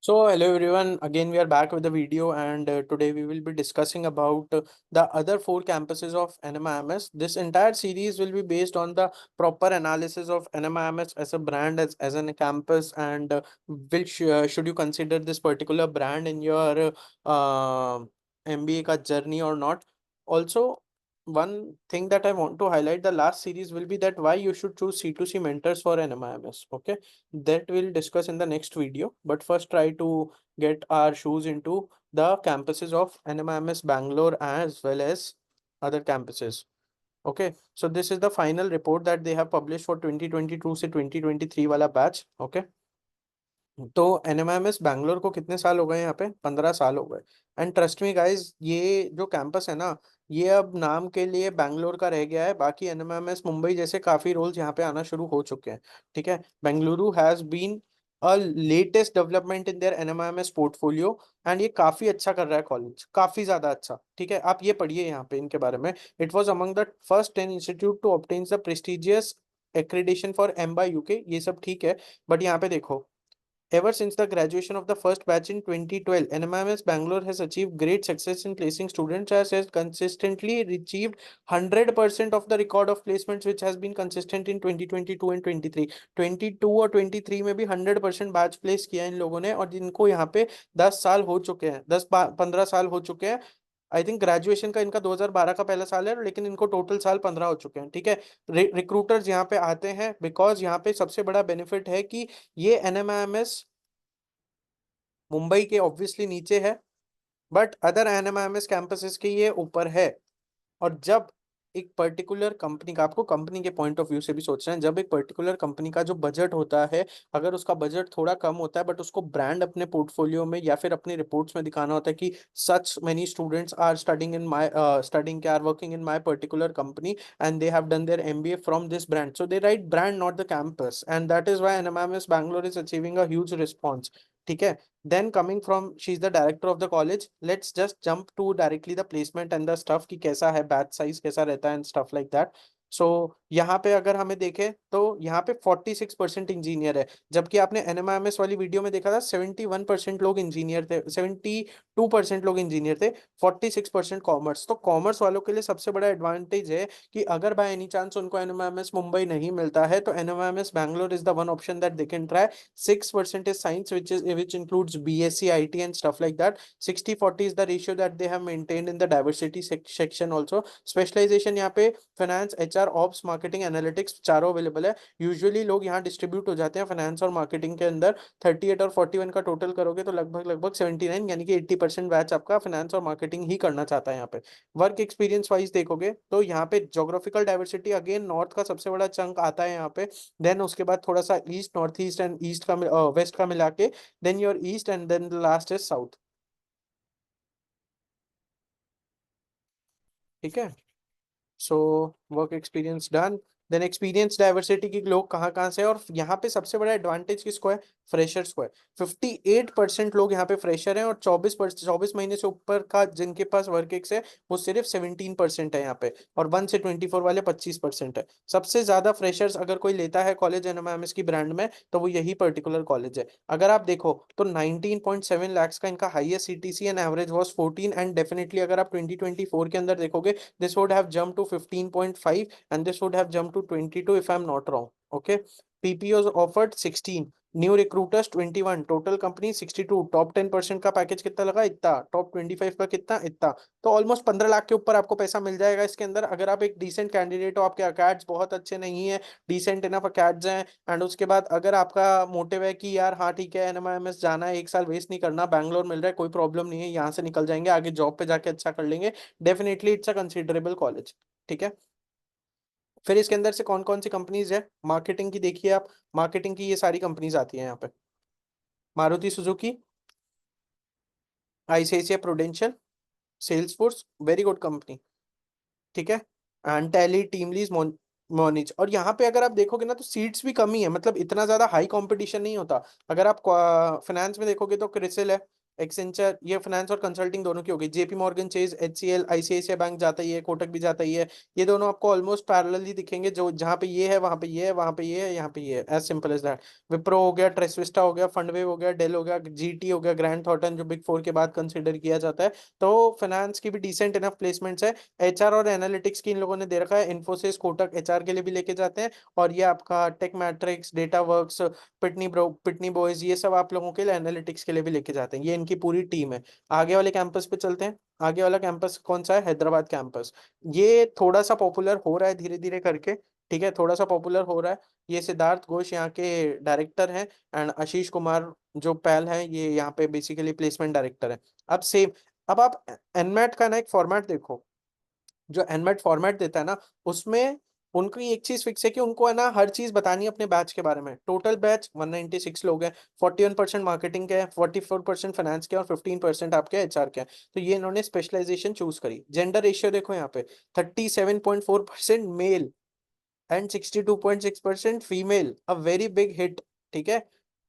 So hello everyone, again we are back with the video and today we will be discussing about the other four campuses of NMIMS. This entire series will be based on the proper analysis of NMIMS as a brand, as a campus, and should you consider this particular brand in your MBA ka journey or not. Also, one thing that I want to highlight, the last series will be that why you should choose C2C mentors for NMIMS. Okay, that we'll discuss in the next video, but first try to get our shoes into the campuses of NMIMS Bangalore as well as other campuses. Okay, so this is the final report that they have published for 2022 से 2023 वाला batch. Okay, तो NMIMS Bangalore को कितने साल हो गए यहाँ पे? 15 साल हो गए. एंड ट्रस्ट मी गाइज, ये जो कैंपस है ना, ये अब नाम के लिए बैंगलोर का रह गया है. बाकी एनएमएमएस मुंबई जैसे काफी रोल्स यहाँ पे आना शुरू हो चुके हैं. ठीक है, Bengaluru has been a latest development in their NMMS portfolio. And ये काफी अच्छा कर रहा है कॉलेज, काफी ज्यादा अच्छा. ठीक है, आप ये पढ़िए यहाँ पे इनके बारे में. It was among the first 10 institute to obtain the prestigious accreditation for M by UK. ये सब ठीक है, बट यहाँ पे देखो, ever since the graduation of the first batch in 2012, NMIMS Bangalore has achieved great success in placing students, as has consistently achieved 100% of the record of placements which has been consistent in 2022 and 23. 22 और 23 में भी 100% batch place किया इन लोगों ने, और जिनको यहाँ पे 10 साल हो चुके हैं, 10-15 साल हो चुके हैं. आई थिंक ग्रेजुएशन का इनका 2012 का पहला साल है, लेकिन इनको टोटल साल 15 हो चुके हैं. ठीक है, रिक्रूटर्स यहाँ पे आते हैं बिकॉज यहाँ पे सबसे बड़ा बेनिफिट है कि ये एनएमआईएमएस मुंबई के ऑब्वियसली नीचे है, बट अदर एनएमआईएमएस कैंपसेस के ये ऊपर है. और जब एक पर्टिकुलर कंपनी का, आपको कंपनी के पॉइंट ऑफ व्यू से भी सोचना है, जब एक पर्टिकुलर कंपनी का जो बजट होता है, अगर उसका बजट थोड़ा कम होता है बट उसको ब्रांड अपने पोर्टफोलियो में या फिर अपनी रिपोर्ट्स में दिखाना होता है कि such many students are studying are working in my particular company and they have done their MBA from this brand, so they write brand not the campus, and that is why NMIMS Bangalore is achieving a huge response. ठीक है, then coming from, she is the director of the college, let's just jump to directly the placement and the stuff कि कैसा है batch size, कैसा रहता है and stuff like that. so यहाँ पे अगर हमें देखें तो यहाँ पे 46% इंजीनियर है, जबकि आपने एनएमआईएमएस वाली वीडियो में देखा था 71% लोग इंजीनियर थे, 72% लोग इंजीनियर थे, 46% कॉमर्स. तो कॉमर्स वालों के लिए सबसे बड़ा एडवांटेज है कि अगर बाय एनी चांस उनको एनएमआईएमएस मुंबई नहीं मिलता है तो NMIMS Bangalore is the one option that they can try. 6% is science, which includes BSc, IT, and stuff like that. 60-40 is the ratio that they have maintained in the diversity section also. Specialization यहाँ पे finance, HR, ops, marketing, analytics चारों available है. Usually लोग यहाँ distribute हो जाते हैं finance और मार्केटिंग के अंदर. 38 और 41 का टोटल करोगे तो लगभग 79, यानी कि 80% बैच आपका फाइनेंस और मार्केटिंग ही करना चाहता है यहाँ पे. वर्क एक्सपीरियंस वाइज देखोगे तो यहाँ पे जोग्राफिकल डाइवर्सिटी अगेन नॉर्थ का सबसे बड़ा चंक आता है यहाँ पे. देन उसके बाद थोड़ा सा east, north east and east का वेस्ट का मिला के, then your east, and then last is south. ठीक है, so work experience done. Then experience diversity की लोग कहाँ कहाँ से, और यहाँ पे सबसे बड़ा एडवांटेज किसको है? फ्रेशर्स को है. 58% लोग यहाँ पे फ्रेशर हैं, और 24 महीने से ऊपर का जिनके पास वर्क एक्स है वो सिर्फ 17% है यहाँ पे, और 1 से 24 वाले 25% है. सबसे ज्यादा फ्रेशर्स अगर कोई लेता है कॉलेज एनएमएमएस की ब्रांड में तो वो यही पर्टिकुलर कॉलेज है. अगर आप देखो तो 19.7 lakhs का इनका highest CTC and average was 14. And definitely अगर आप 2024 के अंदर देखोगे, this would have jumped to 15.5 and this would have jumped to 22 if I'm not wrong. Okay, PPOs offered 16, new recruiters 21, total company 62. Top 10% का package कितना लगा? इतना. Top 25 का कितना? इतना. तो ऑलमोस्ट 15 लाख के ऊपर आपको पैसा मिल जाएगा इसके अंदर, अगर आप एक डिसेंट कैंडिडेट हो, आपके अकैड्स बहुत अच्छे नहीं है, डिसेंट इनफ अकैड्स हैं, एंड उसके बाद अगर आपका मोटिव है कि यार हाँ ठीक है एनएमआईएमएस जाना है, एक साल वेस्ट नहीं करना, बैंगलोर मिल रहा है, कोई प्रॉब्लम नहीं है, यहाँ से निकल जाएंगे आगे जॉब पे जाके अच्छा कर लेंगे, definitely it's a considerable college. ठीक है, फिर इसके अंदर से कौन कौन सी कंपनीज है मार्केटिंग की, देखिए आप. मार्केटिंग की ये सारी कंपनीज आती हैं यहाँ पे: Maruti Suzuki, ICICI prudential, Salesforce, very good company. ठीक है, एंड टैली, टीमलीज, मोनिज. और यहाँ पे अगर आप देखोगे ना तो सीट्स भी कमी है, मतलब इतना ज्यादा हाई कंपटीशन नहीं होता. अगर आप फाइनेंस में देखोगे तो क्रिसिल है, एक्सेंचर, ये फाइनेंस और कंसल्टिंग दोनों की होगी। JP Morgan chase, HCL, ICICI bank जाता ही है, कोटक भी जाता ही है। ये दोनों आपको ऑलमोस्ट पैरेलल ही दिखेंगे, जो जहाँ पे ये है वहां पे ये है, वहां पे ये है, यहाँ पे ये है, as simple as that. Wipro हो गया, ट्रेसविस्टा हो गया, फंडवेव हो गया, डेल हो गया, जीटी हो गया, ग्रैंड थॉर्टन, जो बिग फोर के बाद कंसिडर किया जाता है। तो फाइनेंस की भी डिसेंट इनफ प्लेसमेंट्स है। एचआर और एनालिटिक्स की इन लोगों ने दे रखा है, इन्फोसिस, कोटक एचआर के लिए भी लेके जाते हैं। और ये आपका tech matrix, data works, Pitney Bowes, ये सब आप लोगों के लिए एनालिटिक्स के लिए भी लेके जाते हैं। ये इनकी पूरी टीम है। आगे वाले कैंपस पे चलते हैं। आगे वाला कैंपस कौन सा है? हैदराबाद कैंपस। ये थोड़ा सा पॉपुलर हो रहा है धीरे धीरे करके, ठीक है, थोड़ा सा पॉपुलर हो रहा है। ये सिद्धार्थ घोष यहाँ के डायरेक्टर हैं, एंड आशीष कुमार जो पैल हैं, ये यहाँ पे बेसिकली प्लेसमेंट डायरेक्टर हैं। अब सेम, अब आप एनमेट का ना एक फॉर्मेट देखो। जो एनमेट फॉर्मेट देता है ना, उसमें उनकी एक चीज फिक्स है कि उनको है ना हर चीज बतानी है अपने बैच के बारे में। टोटल बैच 196 लोग हैं। 41% मार्केटिंग के हैं, 44% फाइनेंस के हैं, और 15% आपके एचआर के हैं। तो ये इन्होंने स्पेशलाइजेशन चूज करी। जेंडर रेशियो देखो यहाँ पे, 37.4% male and 62.6% female, a very big hit. ठीक है।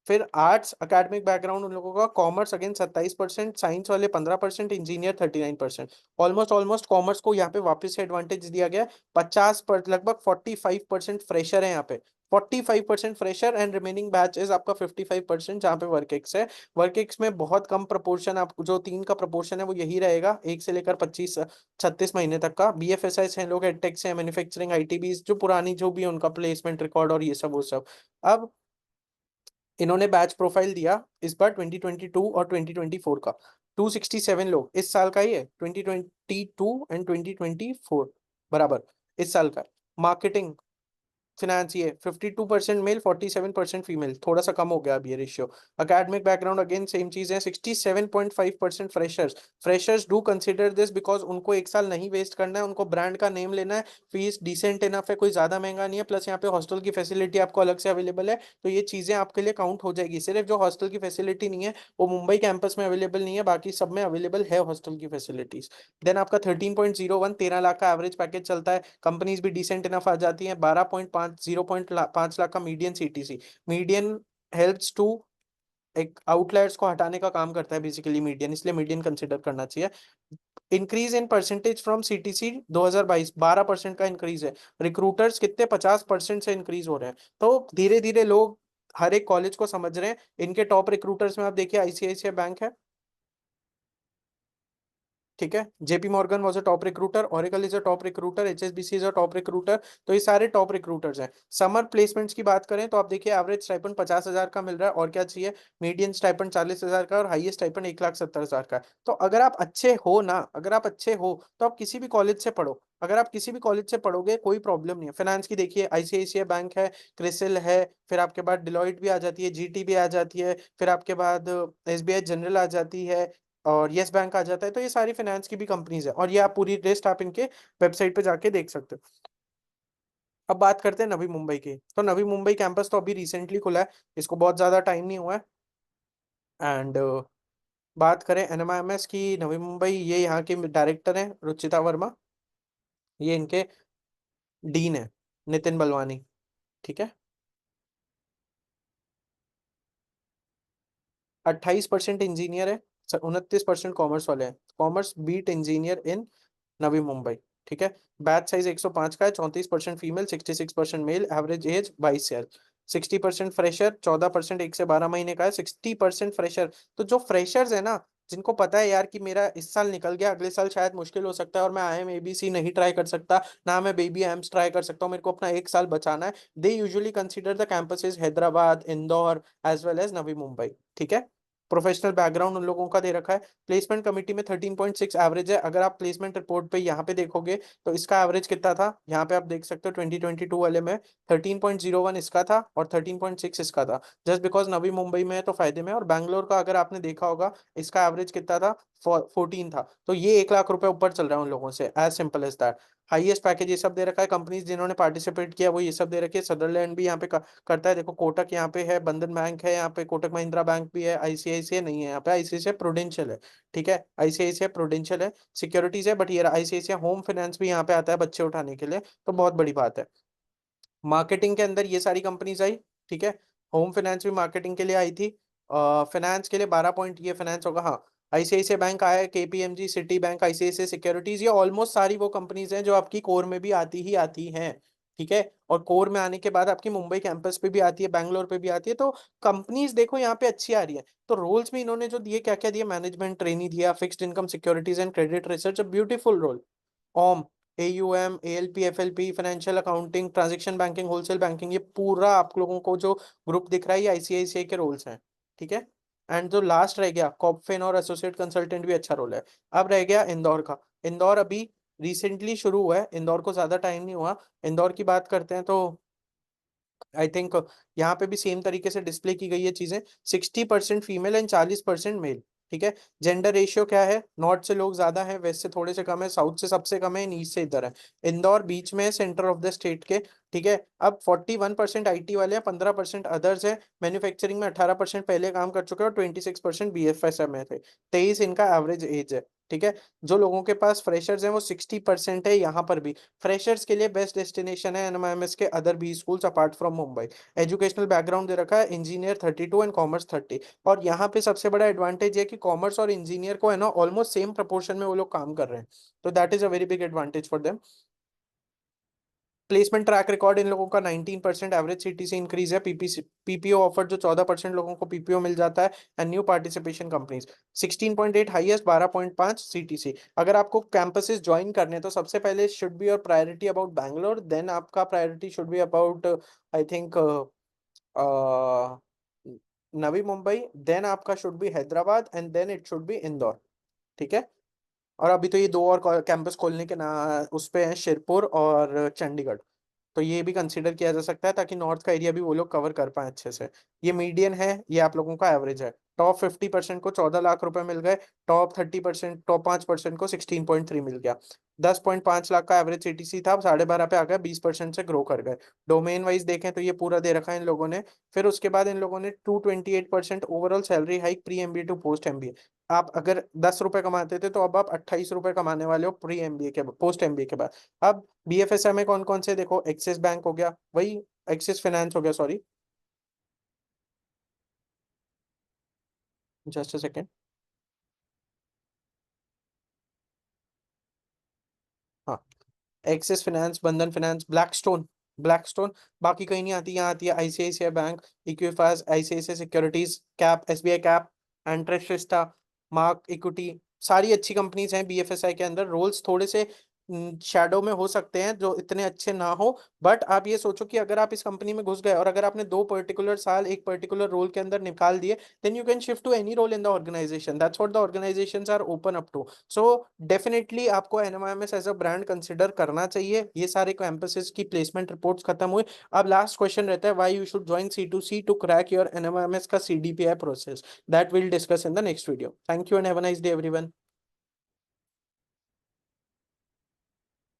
फिर आर्ट्स एकेडमिक बैकग्राउंड उन लोगों का, कॉमर्स अगेन 27%, साइंस वाले 15%, इंजीनियर 39%। ऑलमोस्ट ऑलमोस्ट कॉमर्स को यहाँ पे वापस से एडवांटेज दिया गया है। 50% लगभग 45% फ्रेशर है यहाँ पे। 45% fresher, and remaining batch is आपका 55%, जहाँ पे वर्क एक्स है। वर्क एक्स में बहुत कम प्रपोर्शन, आप जो 3 का प्रपोर्शन है वो यही रहेगा, 1 से लेकर 25 36 महीने तक का। बीएफएसआई हैं लोग, एडटेक से, मैन्युफैक्चरिंग, आईटीबी, जो पुरानी जो भी उनका प्लेसमेंट रिकॉर्ड और ये सब वो सब। अब इन्होंने बैच प्रोफाइल दिया इस बार 2022 और 2024 का। 267 लोग इस साल का ही है, 2022 एंड 2024 बराबर इस साल का। मार्केटिंग, फिनेंस, ये 52% मेल, 47% फीमेल, थोड़ा सा कम हो गया अब ये ratio. Academic background again same चीज है, 67.5% freshers. Freshers do consider this because उनको एक साल नहीं वेस्ट करना है, उनको ब्रांड का नेम लेना है। फीस डिसेंट इनफ है, कोई ज्यादा महंगा नहीं है, प्लस यहाँ पे हॉस्टल की फैसिलिटी आपको अलग से अवेलेबल है। तो ये चीजें आपके लिए काउंट हो जाएगी। सिर्फ जो हॉस्टल की फैसिलिटी नहीं है वो मुंबई कैंपस में अवेलेबल नहीं है, बाकी सब में अवेलेबल है हॉस्टल की फैसिलिटीज। देन आपका 13.01, 13 लाख का एवरेज पैकेज चलता है। कंपनीज भी डिसेंट इनफ आ जाती हैं। 12.5 लाख का median CTC. Median helps to एक आउटलायर्स को हटाने का काम करता है बेसिकली मीडियन, इसलिए मीडियन कंसिडर करना चाहिए। Increase in percentage from CTC 2022, 12% का इंक्रीज है। रिक्रूटर्स कितने, 50% से इंक्रीज हो रहे हैं। तो धीरे धीरे लोग हर एक कॉलेज को समझ रहे हैं। इनके टॉप रिक्रूटर्स में आप देखिए, आईसीआईसीआई बैंक है, ठीक है, JP Morgan was a top recruiter, Oracle is a top recruiter, HSBC is a top recruiter. तो ये सारे टॉप रिक्रूटर्स हैं। समर प्लेसमेंट्स की बात करें तो आप देखिए, एवरेज स्टाइपेंड 50,000 का मिल रहा है, और क्या चाहिए। मीडियन स्टाइपेंड 40,000 का, और हाईएस्ट स्टाइपेंड 1,70,000 का है। तो अगर आप अच्छे हो ना, अगर आप अच्छे हो तो आप किसी भी कॉलेज से पढ़ो। अगर आप किसी भी कॉलेज से पढ़ोगे कोई प्रॉब्लम नहीं है। फाइनेंस की देखिए, आईसीआईसीआई बैंक है, क्रिसिल है, फिर आपके बाद डिलॉयट भी आ जाती है, जीटी भी आ जाती है, फिर आपके बाद एसबीआई जनरल आ जाती है, और यस बैंक आ जाता है। तो ये सारी फाइनेंस की भी कंपनीज है, और ये आप पूरी लिस्ट आप इनके वेबसाइट पे जाके देख सकते हो। अब बात करते हैं नवी मुंबई की। तो नवी मुंबई कैंपस तो अभी रिसेंटली खुला है, इसको बहुत ज्यादा टाइम नहीं हुआ है। एंड बात करें एनएमआईएमएस की, नवी मुंबई, ये यहाँ के डायरेक्टर हैं रुचिता वर्मा, ये इनके डीन है नितिन बलवानी, ठीक है। 28% इंजीनियर है, 29% कॉमर्स वाले हैं। Commerce beat engineer in Navi Mumbai, ठीक है। बैच साइज 105 का है, 34% female, 66% male, average age 22 year. 60% fresher, 14% 1 से 12 महीने का है, 60% फ्रेशर। तो जो फ्रेशर्स है ना, जिनको पता है यार कि मेरा इस साल निकल गया, अगले साल शायद मुश्किल हो सकता है, और मैं आई एम एबीसी नहीं ट्राई कर सकता, ना मैं बेबी एम्स ट्राई कर सकता हूँ, मेरे को अपना एक साल बचाना है। They usually consider the campuses Hyderabad, Indore, as well as Navi Mumbai, ठीक है। प्रोफेशनल बैकग्राउंड उन लोगों का दे रखा है। प्लेसमेंट कमिटी में 13.6 एवरेज है। अगर आप प्लेसमेंट रिपोर्ट पे यहाँ पे देखोगे तो इसका एवरेज कितना था, यहाँ पे आप देख सकते हो 2022 वाले में 13.01 इसका था, और 13.6 इसका था। जस्ट बिकॉज नवी मुंबई में है तो फायदे में। और बैंगलोर का अगर आपने देखा होगा, इसका एवरेज कितना था, 14 था। तो ये 1 लाख रुपए ऊपर चल रहा है उन लोगों से, as simple as that. Highest package ये सब दे रखा है। कंपनीज जिन्होंने पार्टिसिपेट किया वो ये सब दे रखी है। सदरलैंड भी यहाँ पे करता है, देखो कोटक यहाँ पे है, बंधन बैंक है यहाँ पे, कोटक महिंद्रा बैंक भी है, आईसीआईसीआई नहीं है यहाँ पे, आईसीआईसीआई प्रूडेंशियल है, ठीक है। आईसीआईसीआई प्रूडेंशियल है, सिक्योरिटीज है, बट ये आईसीआईसीआई होम फाइनेंस भी यहाँ पे आता है बच्चे उठाने के लिए, तो बहुत बड़ी बात है। मार्केटिंग के अंदर ये सारी कंपनीज आई, ठीक है। होम फाइनेंस भी मार्केटिंग के लिए आई थी। फाइनेंस के लिए 12 पॉइंट ये फाइनेंस होगा, हाँ। आईसीआईसीआई बैंक आया है, KPMG, city bank, ICICI securities, ये ऑलमोस्ट सारी वो कंपनीज हैं जो आपकी कोर में भी आती ही आती हैं। ठीक है, और कोर में आने के बाद आपकी मुंबई कैंपस पे भी आती है, बैंगलोर पे भी आती है, तो कंपनीज देखो यहाँ पे अच्छी आ रही है। तो रोल्स में इन्होंने जो दिए, क्या क्या दिए, मैनेजमेंट ट्रेनी दिया, fixed income securities and credit research, beautiful role. ओम, AUM, ALP, FLP, financial accounting, transaction banking, wholesale banking, ये पूरा आप लोगों को जो ग्रुप दिख रहा है ये आईसीआईसीआई के रोल्स हैं। ठीक है, एंड जो लास्ट रह गया कॉपफिन और एसोसिएट कंसल्टेंट भी अच्छा रोल है। अब रह गया इंदौर का। इंदौर अभी रिसेंटली शुरू हुआ है, इंदौर को ज्यादा टाइम नहीं हुआ। इंदौर की बात करते हैं तो आई थिंक यहाँ पे भी सेम तरीके से डिस्प्ले की गई है चीजें, 60% फीमेल एंड 40% मेल। ठीक है, जेंडर रेशियो क्या है, नॉर्थ से लोग ज्यादा हैं, वेस्ट से थोड़े से कम है, साउथ से सबसे कम है, ईस्ट से इधर है। इंदौर बीच में है, सेंटर ऑफ द स्टेट के। ठीक है, अब 41% आईटी वाले हैं, 15% अदर्स है, मैन्युफैक्चरिंग में 18% पहले काम कर चुके हैं और 26% बीएफएसएम में थे। 23 इनका एवरेज एज है। ठीक है, जो लोगों के पास फ्रेशर्स हैं वो 60% है यहाँ पर भी। फ्रेशर्स के लिए बेस्ट डेस्टिनेशन है एनएमएमएस के other B schools apart from Mumbai. Educational background दे रखा है, इंजीनियर 32 एंड कॉमर्स 30। और यहाँ पे सबसे बड़ा एडवांटेज है कि कॉमर्स और इंजीनियर को है ना ऑलमोस्ट सेम प्रपोर्शन में वो लोग काम कर रहे हैं, तो that is a very big advantage for them. Placement track record इन लोगों का 19% एवरेज सीटीसी इंक्रीज है, पीपीओ ऑफर जो 14% लोगों को पीपीओ मिल जाता है, and new participation companies 16.8 highest, 12.5 CTC. अगर आपको कैंपसेस ज्वाइन करने हैं तो सबसे पहले should be your priority about Bangalore, then आपका priority should be about I think Navi Mumbai, then आपका should B Hyderabad, and then it should be Indore. ठीक है, और अभी तो ये दो और कैंपस खोलने के ना उस पे हैं, शिरपुर और चंडीगढ़। तो ये भी कंसीडर किया जा सकता है ताकि नॉर्थ का एरिया भी वो लोग कवर कर पाए अच्छे से। ये मीडियन है, ये आप लोगों का एवरेज है। टॉप 50% को 14 लाख रुपए मिल गए, टॉप 5% को 16.3 मिल गया। 10.5 लाख का एवरेज सीटीसी था, अब 12.5 पे आ गया, 20% से ग्रो कर गए। डोमेन वाइज देखें तो ये पूरा दे रखा है इन लोगों ने। फिर उसके बाद इन लोगों ने 228% overall salary hike pre MBA to post MBA. आप अगर 10 रुपए कमाते थे तो अब आप 28 रुपए कमाने वाले हो प्री एमबीए के, पोस्ट एमबीए के बाद। अब बीएफएसआई में कौन कौन से देखो, एक्सिस बैंक हो गया, वही एक्सिस फाइनेंस हो गया, सॉरी, जस्ट अ सेकेंड। हाँ, Axis finance, Bandhan finance, Blackstone, Blackstone बाकी कहीं नहीं आती, यहाँ आती है ICICI bank, Equifax, ICICI securities, cap, SBI cap, एंट्रेसिस्टा, मार्क इक्विटी, सारी अच्छी कंपनीज हैं बीएफएसआई के अंदर। रोल्स थोड़े से शैडो में हो सकते हैं जो इतने अच्छे ना हो, बट आप ये सोचो कि अगर आप इस कंपनी में घुस गए और अगर आपने 2 पर्टिकुलर साल एक पर्टिकुलर रोल के अंदर निकाल दिए, then you can shift to any role in the organisation, that's what the organisations are open up to. So definitely आपको NMIMS as a brand consider करना चाहिए। ये सारे कैंपसेस की प्लेसमेंट रिपोर्ट्स खत्म हुई। अब लास्ट क्वेश्चन रहता है, why you should join C2C to crack your NMIMS का CDPI process, that will discuss in the next video. Thank you and have a nice day everyone.